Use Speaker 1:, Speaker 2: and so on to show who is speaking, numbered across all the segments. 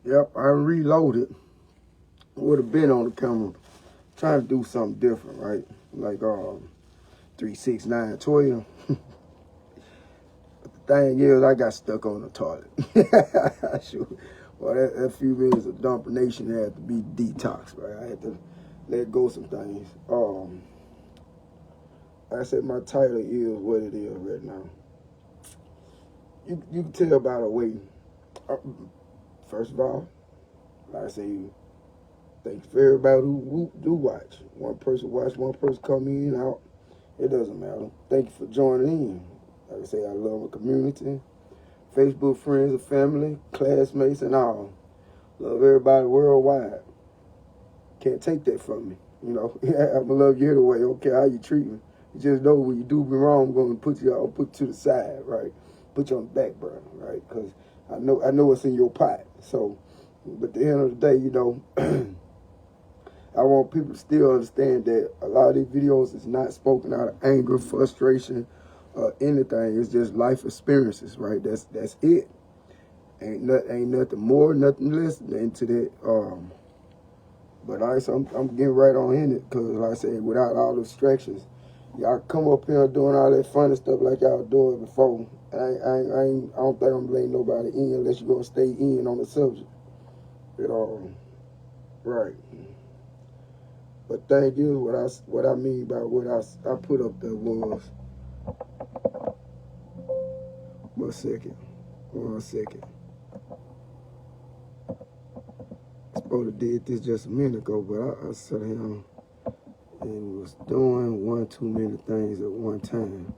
Speaker 1: Yep, I reloaded. Would have been on the camera. Trying to do something different, right? Like 36912. But the thing is, I got stuck on the toilet. Sure. Well, that few minutes of Dumper Nation had to be detox, right? I had to let go some things. Like I said, my title is what it is right now. You can tell by the way. First of all, like I say, thanks for everybody who do watch. One person watch, one person come in, out. It doesn't matter. Thank you for joining in. Like I say, I love my community, Facebook friends and family, classmates and all. Love everybody worldwide. Can't take that from me. You know, I'm gonna love you anyway. Don't care how you treat me. You just know when you do me wrong, I'm gonna put you to the side, right? Put you on the back burner, right? Because I know what's in your pot. So, but at the end of the day, you know, I want people to still understand that a lot of these videos is not spoken out of anger, frustration, or anything. It's just life experiences, right? That's it. Ain't nothing more, nothing less than to that. But I'm getting right on in it because, like I said, without all the distractions, y'all come up here doing all that funny stuff like y'all doing before. I don't think I'm letting nobody in unless you're gonna stay in on the subject at all. Right. But thing is, what I mean by what I put up there was, one second. I supposed to did this just a minute ago, but I sat down and was doing one too many things at one time.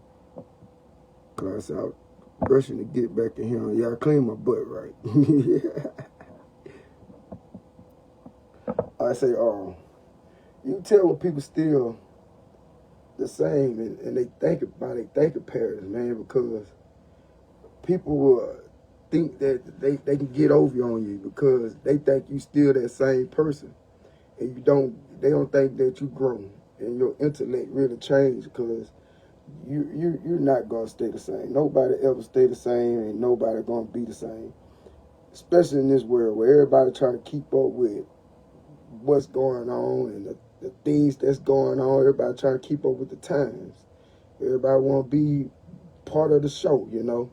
Speaker 1: Cause I was brushing to get back to him. Yeah, I clean my butt right. I say, you can tell when people still the same and they think about their thinking patterns, man, because people will think that they can get over on you because they think you still that same person. And they don't think that you grown and your intellect really changed because you're not gonna stay the same. Nobody ever stay the same and nobody gonna be the same. Especially in this world where everybody trying to keep up with what's going on and the things that's going on. Everybody trying to keep up with the times. Everybody want to be part of the show, you know.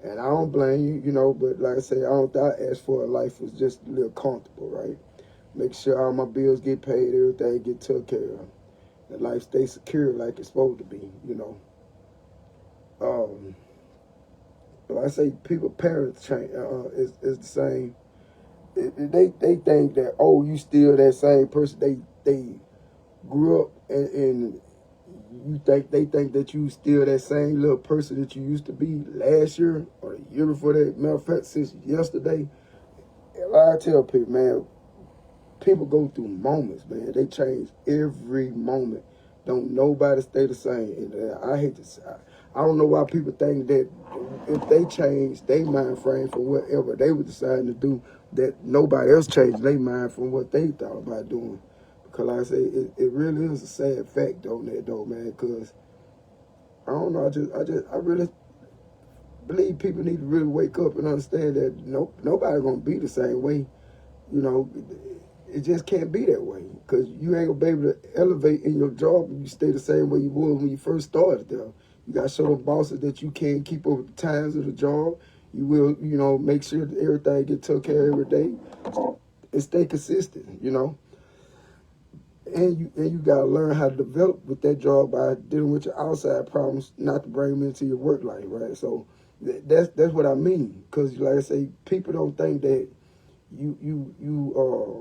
Speaker 1: And I don't blame you, you know, but like I say, I ask for a life was just a little comfortable, right? Make sure all my bills get paid, everything get took care of. The life stay secure like it's supposed to be, you know. But I say people, parents change, is the same. They think that, oh, you still that same person. They grew up and they think that you still that same little person that you used to be last year or the year before that. Matter of fact, since yesterday. I tell people, man, people go through moments, man. They change every moment. Don't nobody stay the same. And I hate to say, I don't know why people think that if they change their mind frame from whatever they were deciding to do, that nobody else changed their mind from what they thought about doing. Because like I say, it really is a sad fact on that though, man. Because I don't know, I really believe people need to really wake up and understand that nobody gonna be the same way. You know, it just can't be that way because you ain't gonna be able to elevate in your job if you stay the same way you were when you first started there. You gotta show them bosses that you can keep up with the times of the job. You will, you know, make sure that everything get took care of every day and stay consistent, you know. And you gotta learn how to develop with that job by dealing with your outside problems, not to bring them into your work life, right? So that's what I mean. Because like I say, people don't think that you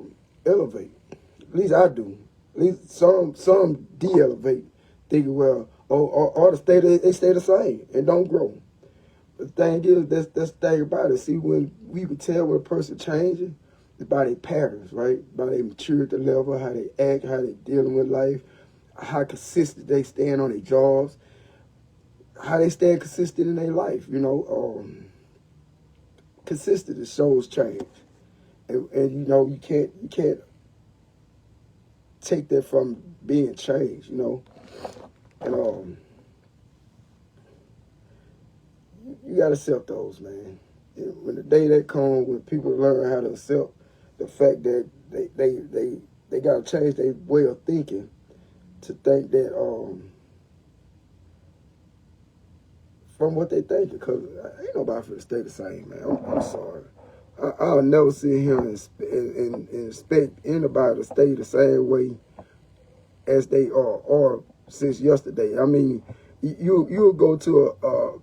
Speaker 1: elevate. At least I do. At least some de-elevate, thinking, well, or they stay the same and don't grow. The thing is, that's the thing about it. See, when we can tell when a person changing, it's by their patterns, right? By their maturity level, how they act, how they dealing with life, how consistent they stand on their jobs, how they stand consistent in their life. You know, consistency shows change. And you know, you can't take that from being changed, you know. And you gotta accept those, man. when the day that comes, when people learn how to accept the fact that they got to change their way of thinking to think that from what they think, because ain't nobody for to stay the same, man. I'm sorry. I'll never sit here and expect anybody to stay the same way as they are or since yesterday. I mean, you'll go to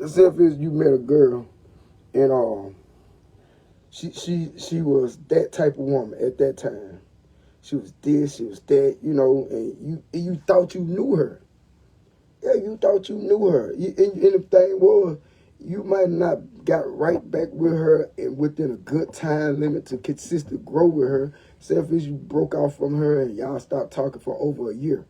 Speaker 1: say if you met a girl and she was that type of woman at that time. She was this, she was that, you know, and you thought you knew her. Yeah, you thought you knew her. And the thing was, you might not got right back with her and within a good time limit to consistently grow with her. Say if you broke off from her and y'all stopped talking for over a year.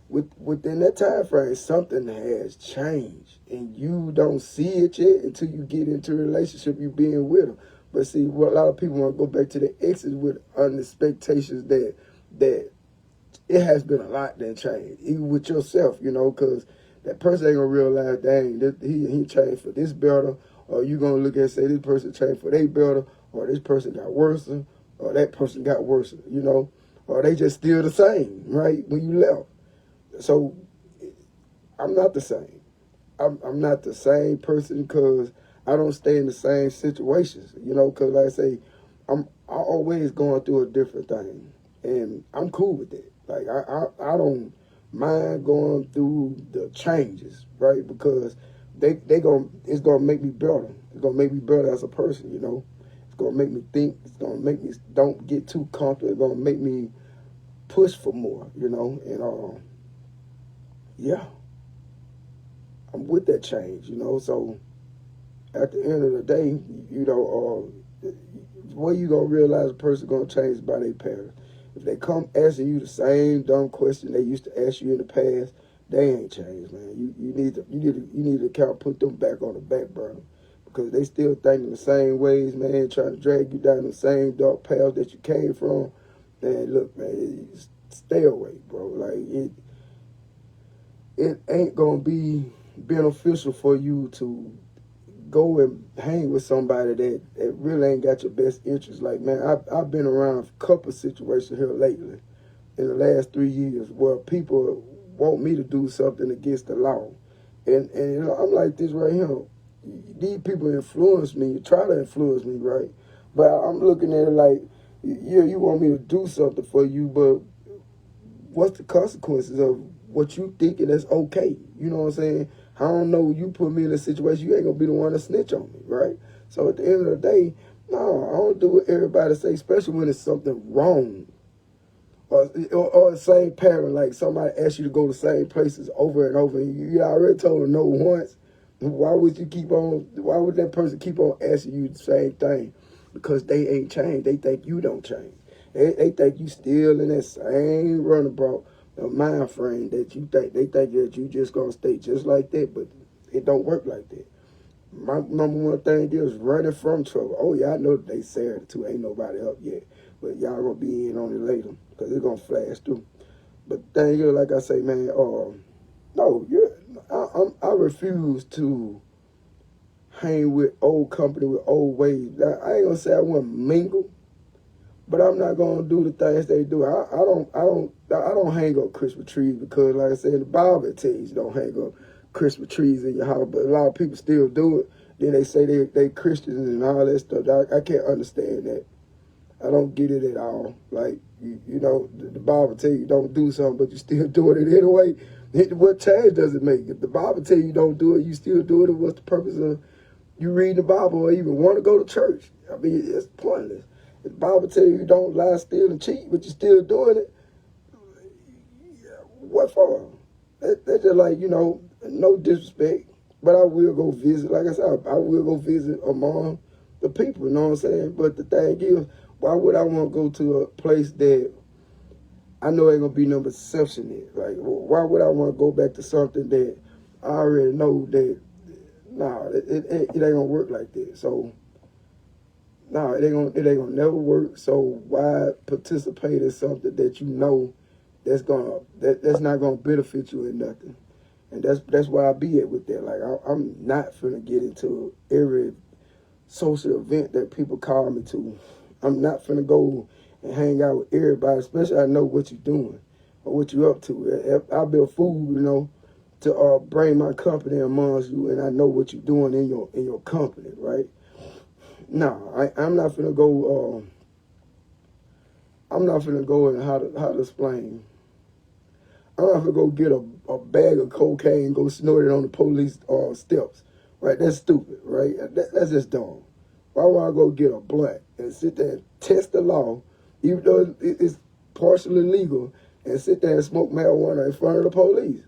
Speaker 1: Within that time frame, something has changed. And you don't see it yet until you get into a relationship you being with her. But see, what a lot of people want to go back to the exes with expectations that it has been a lot that changed, even with yourself, you know, because that person ain't gonna realize, dang, he changed for this better, or you gonna look and say this person changed for they better, or this person got worse, or that person got worse, you know, or they just still the same, right, when you left. So I'm not the same. I'm not the same person because I don't stay in the same situations, you know, because like I say, I'm always going through a different thing, and I'm cool with it. Like, I don't mind going through the changes, right? Because it's gonna make me better. It's gonna make me better as a person, you know. It's gonna make me think. It's gonna make me don't get too comfortable. It's gonna make me push for more, you know. And yeah, I'm with that change, you know. So at the end of the day, you know, the way you gonna realize a person gonna change by their parents. If they come asking you the same dumb question they used to ask you in the past, they ain't changed, man. You need to kind of put them back on the back burner because they still thinking the same ways, man, trying to drag you down the same dark path that you came from. Man, look, man, stay away, bro. Like it ain't gonna be beneficial for you to go and hang with somebody that really ain't got your best interest. Like, man, I've been around a couple of situations here lately in the last 3 years where people want me to do something against the law. And you know, I'm like this right here. These people influence me, try to influence me, right? But I'm looking at it like, yeah, you want me to do something for you, but what's the consequences of what you thinking that's okay? You know what I'm saying? I don't know, you put me in a situation, you ain't gonna be the one to snitch on me, right? So at the end of the day, no, I don't do what everybody say, especially when it's something wrong. Or the same parent, like somebody asks you to go to the same places over and over, and you already told them no once. Why would that person keep on asking you the same thing? Because they ain't changed. They think you don't change. They think you still in that same runabout mind frame that you think. They think that you just gonna stay just like that, but it don't work like that. My number one thing is running from trouble. Oh yeah, I know that they said it too. Ain't nobody up yet, but y'all gonna be in on it later because it's gonna flash through. But the thing is, like I say, man, no, I refuse to hang with old company with old ways. Now, I ain't gonna say I want to mingle, but I'm not gonna do the things they do. I don't hang up Christmas trees because, like I said, the Bible tells you don't hang up Christmas trees in your house. But a lot of people still do it. Then they say they Christians and all that stuff. I can't understand that. I don't get it at all. Like you know, the Bible tells you don't do something, but you still doing it anyway. What change does it make? If the Bible tells you don't do it, you still do it. What's the purpose of you reading the Bible or even want to go to church? I mean, it's pointless. If the Bible tells you don't lie, steal, and cheat, but you're still doing it, what for? That's just like, you know, no disrespect, but I will go visit. Like I said, I will go visit among the people, you know what I'm saying? But the thing is, why would I want to go to a place that I know ain't going to be no exception in? Like, why would I want to go back to something that I already know that, nah, it ain't going to work like that. So, nah, it ain't gonna never work. So why participate in something that you know that's not gonna benefit you in nothing? And that's why I be at with that. Like I'm not finna get into every social event that people call me to. I'm not finna go and hang out with everybody, especially I know what you're doing or what you're up to. I'll be a fool, you know, to bring my company amongst you, and I know what you're doing in your company, right? No, I'm not finna go. I'm not finna go and how to explain. I'm not gonna go get a bag of cocaine and go snort it on the police steps, right? That's stupid, right? That's just dumb. Why would I go get a blunt and sit there and test the law, even though it's partially legal, and sit there and smoke marijuana in front of the police?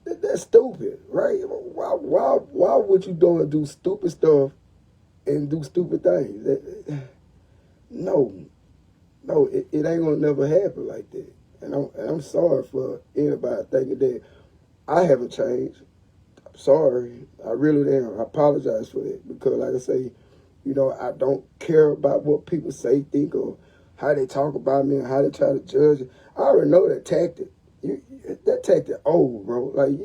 Speaker 1: That's stupid, right? Why would you do stupid stuff and do stupid things? No, it ain't gonna never happen like that. And I'm sorry for anybody thinking that I haven't changed. I'm sorry. I really am. I apologize for that. Because like I say, you know, I don't care about what people say, think, or how they talk about me and how they try to judge it. I already know that tactic. That tactic old, bro. Like,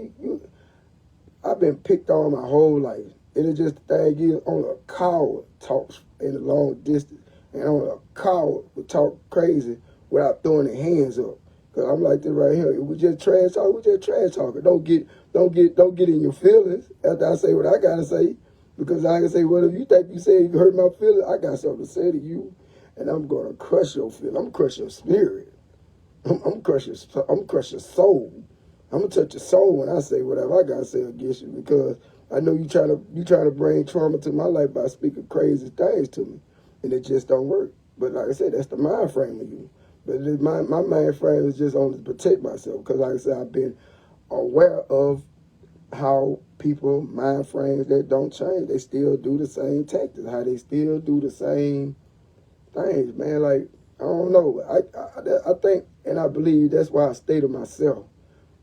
Speaker 1: I've been picked on my whole life. And it's just the thing is, only a coward talks in the long distance. And only a coward would talk crazy without throwing their hands up. Cause I'm like this right here. If we just trash talk, we just trash talking. Don't get in your feelings after I say what I gotta say. Because I can say, well, if you think you say you hurt my feelings, I got something to say to you, and I'm gonna crush your feelings. I'm gonna crush your spirit. I'm crush your soul. I'm gonna touch your soul when I say whatever I gotta say against you, because I know you trying to bring trauma to my life by speaking crazy things to me, and it just don't work. But like I said, that's the mind frame of you. But my mind frame is just only to protect myself, because like I said, I've been aware of how people mind frames that don't change. They still do the same tactics, how they still do the same things, man. Like, I don't know. I think and I believe that's why I stay to myself,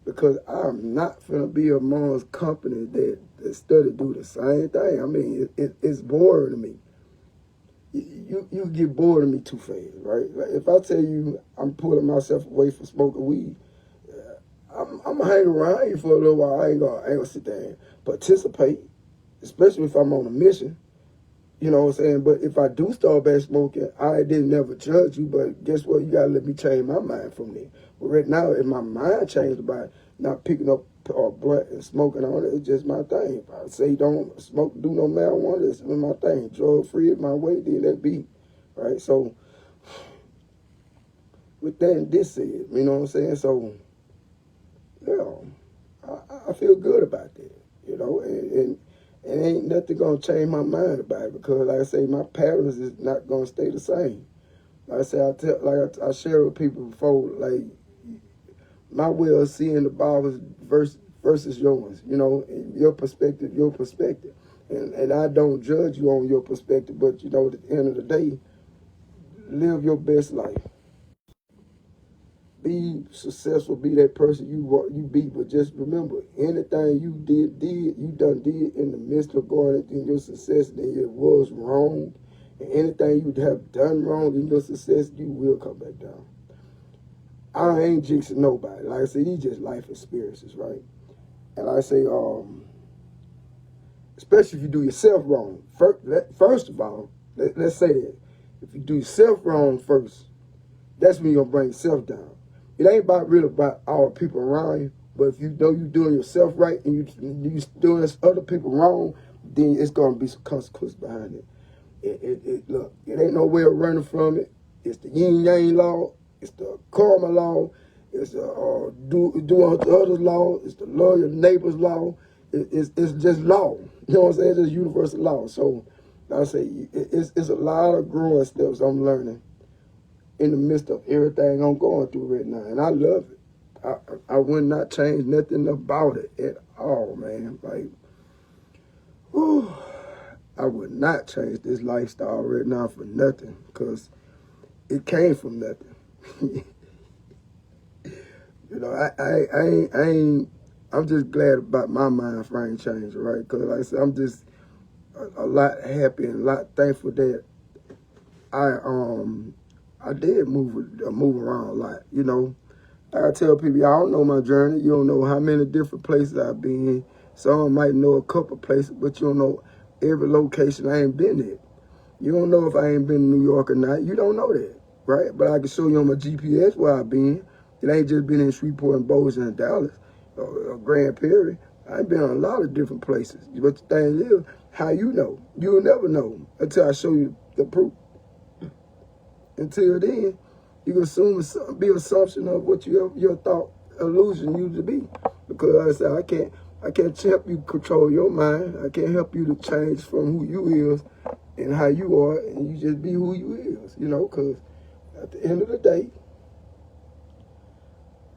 Speaker 1: because I'm not finna be amongst company that study do the same thing. I mean, it's boring to me. You get bored of me too fast, right? Like, if I tell you I'm pulling myself away from smoking weed, I'm gonna hang around you for a little while. I ain't gonna sit there and participate, especially if I'm on a mission. You know what I'm saying? But if I do start back smoking, I didn't never judge you. But guess what? You gotta let me change my mind from there. But right now, if my mind changed about not picking up blunt and smoking on it, it's just my thing. If I say don't smoke, do no marijuana, it's my thing. Drug free is my way, then that be. Right? So, with that and this said, you know what I'm saying? So, yeah, I feel good about that, you know, and ain't nothing gonna change my mind about it, because like I say, my patterns is not gonna stay the same. Like I say, I share with people before, like, my way of seeing the Bible versus yours, you know, your perspective. And I don't judge you on your perspective, but you know, at the end of the day, live your best life. Be successful, be that person you be. But just remember, anything you did in the midst of going in your success, then it was wrong. And anything you have done wrong in your success, you will come back down. I ain't jinxing nobody. Like I said, these just life experiences, right? And like I say, especially if you do yourself wrong. First of all, let's say that. If you do yourself wrong first, that's when you're going to bring yourself down. It ain't really about all the people around you, but if you know you're doing yourself right and you doing other people wrong, then it's going to be some consequence behind it. Look, it ain't no way of running from it. It's the yin-yang law. It's the karma law. It's the do unto others law. It's the love your neighbor's law. It's just law. You know what I'm saying? It's just universal law. So, like I say, it's a lot of growing steps I'm learning in the midst of everything I'm going through right now. And I love it. I would not change nothing about it at all, man. Like, whew, I would not change this lifestyle right now for nothing, because it came from nothing. You know, I ain't, I'm just glad about my mind frame change, right? Because like I said, I'm just a lot happy and a lot thankful that I did move around a lot, you know. I tell people, y'all don't know my journey. You don't know how many different places I've been in. Some might know a couple places, but you don't know every location I ain't been at. You don't know if I ain't been in New York or not. You don't know that, right? But I can show you on my GPS where I've been. It ain't just been in Shreveport and Bossier and Dallas or Grand Prairie. I've been in a lot of different places. But the thing is, how you know? You'll never know until I show you the proof. Until then, you can assume be assumption of what your thought illusion you to be. Because like I said, I can't help you control your mind. I can't help you to change from who you is and how you are, and you just be who you is, you know, because at the end of the day,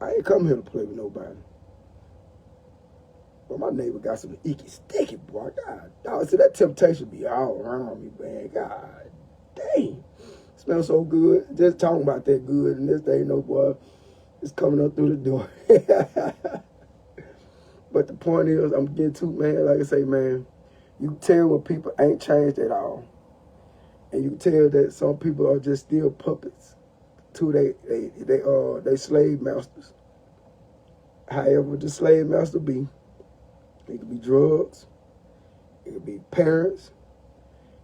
Speaker 1: I ain't come here to play with nobody. But my neighbor got some icky sticky, boy. God, dog, see that temptation be all around me, man. God dang. Smells so good. Just talking about that good, and this thing, no boy, it's coming up through the door. But the point is, I'm getting to, man, like I say, man, you can tell when people ain't changed at all. And you can tell that some people are just still puppets to they slave masters. However the slave master be, it could be drugs, it could be parents,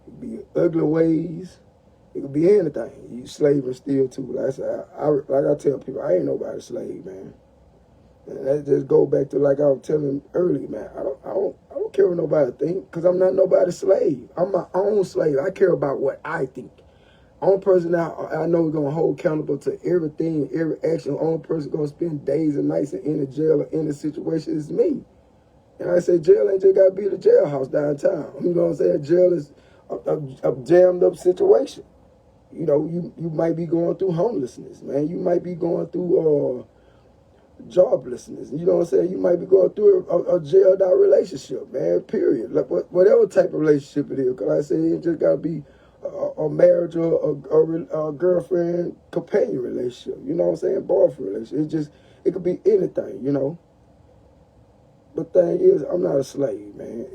Speaker 1: it could be ugly ways, it could be anything. You slave and steal too. Like I said, like I tell people, I ain't nobody's slave, man. And that just go back to like I was telling earlier, man. I don't care what nobody think, because I'm not nobody's slave. I'm my own slave. I care about what I think. Only person I know is gonna hold accountable to everything, every action. Only person gonna spend days and nights in a jail or in a situation is me. And I say jail ain't just gotta be the jailhouse downtown. You know what I'm saying? Jail is a jammed up situation. You know, you might be going through homelessness, man. You might be going through joblessness. You know what I'm saying? You might be going through a jailed out relationship, man, period. Like whatever type of relationship it is. Because I say it just got to be a marriage or a girlfriend companion relationship. You know what I'm saying? Boyfriend relationship. It could be anything, you know. But the thing is, I'm not a slave, man.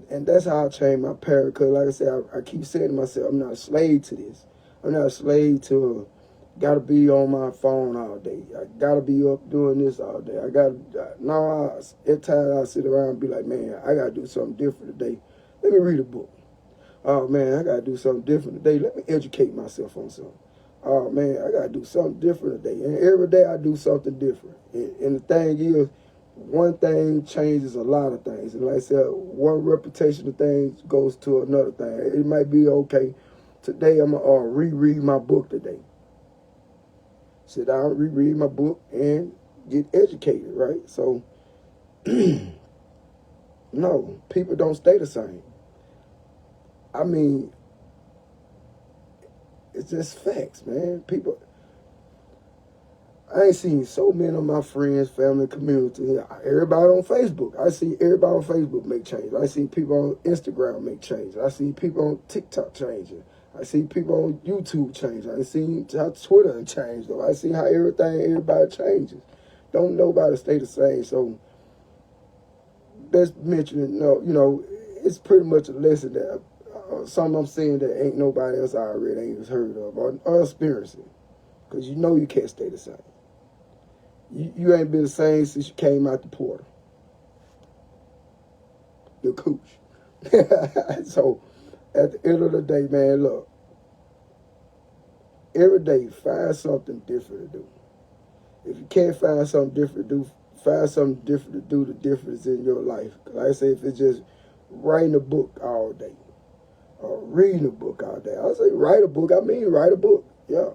Speaker 1: And that's how I train my parent. Because like I said, I keep saying to myself, I'm not a slave to this. I'm not a slave to gotta be on my phone all day. I gotta be up doing this all day. At times I sit around and be like, man, I gotta do something different today. Let me read a book. Oh man, I gotta do something different today. Let me educate myself on something. Oh man, I gotta do something different today. And every day I do something different. And the thing is, one thing changes a lot of things. And like I said, one reputation of things goes to another thing. It might be, okay, today I'm gonna reread my book today. Sit down, reread my book, and get educated, right? So, no, people don't stay the same. I mean, it's just facts, man. People, I ain't seen so many of my friends, family, community, everybody on Facebook. I see everybody on Facebook make change. I see people on Instagram make change. I see people on TikTok changing. I see people on YouTube change. I see how Twitter changed. I see how everybody changes. Don't nobody stay the same. So best mention, you know, it's pretty much a lesson that something I'm saying that ain't nobody else already ain't heard of or experiencing. Because you know you can't stay the same. You ain't been the same since you came out the portal. The cooch. So at the end of the day, man, look. Every day, find something different to do. If you can't find something different to do, find something different to do the difference in your life. Like I say, if it's just writing a book all day or reading a book all day. I say write a book. I mean write a book. Yeah,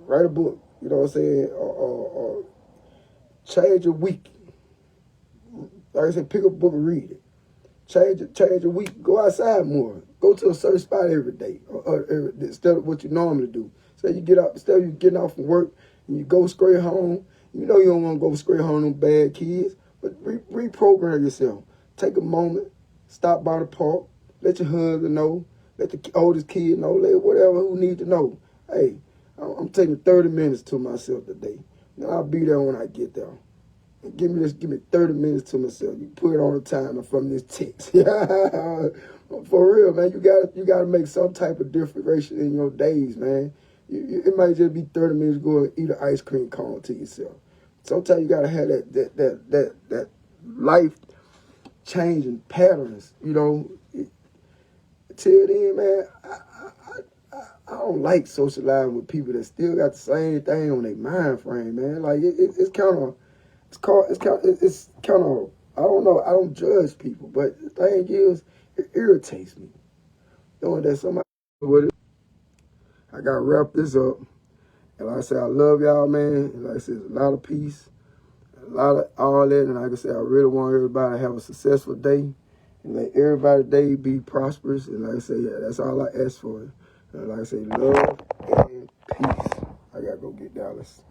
Speaker 1: write a book. You know what I'm saying? Or change a week. Like I said, pick up a book and read it. Change a week. Go outside more. Go to a certain spot every day, instead of what you normally do. Say you get up, instead of you getting off from work and you go straight home. You know you don't want to go straight home to bad kids, but reprogram yourself. Take a moment, stop by the park, let your husband know, let the oldest kid know, let whatever who need to know. Hey, I'm taking 30 minutes to myself today. Now I'll be there when I get there. Give me 30 minutes to myself. You put it on the timer from this text. For real, man. You gotta make some type of difference in your days, man. It might just be 30 minutes to go and eat an ice cream cone to yourself. Sometimes you gotta have that life changing patterns, you know. Till then, man, I don't like socializing with people that still got the same thing on their mind frame, man. Like it's kind of, it's kind of. I don't know. I don't judge people, but the thing is, it irritates me knowing that somebody with it. I gotta wrap this up. And like I said, I love y'all, man. And like I said, there's a lot of peace, a lot of all that. And like I said, I really want everybody to have a successful day and let everybody's day be prosperous. And like I said, yeah, that's all I ask for. And like I say, love and peace. I gotta go get Dallas.